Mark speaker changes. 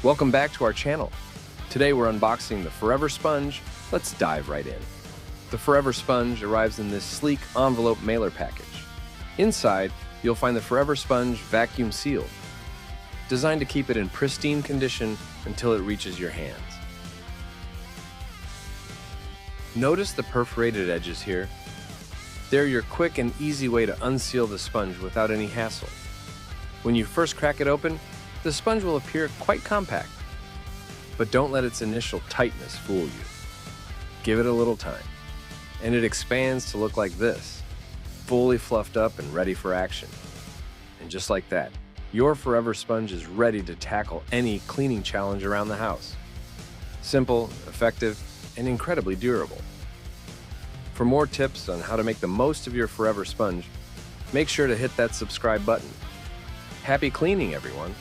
Speaker 1: Welcome back to our channel. Today we're unboxing the Forever Sponge. Let's dive right in. The Forever Sponge arrives in this sleek envelope mailer package. Inside, you'll find the Forever Sponge vacuum sealed, designed to keep it in pristine condition until it reaches your hands. Notice the perforated edges here. They're your quick and easy way to unseal the sponge without any hassle. When you first crack it open, the sponge will appear quite compact. But don't let its initial tightness fool you. Give it a little time, and it expands to look like this, fully fluffed up and ready for action. And just like that, your Forever Sponge is ready to tackle any cleaning challenge around the house. Simple, effective, and incredibly durable. For more tips on how to make the most of your Forever Sponge, make sure to hit that subscribe button. Happy cleaning, everyone!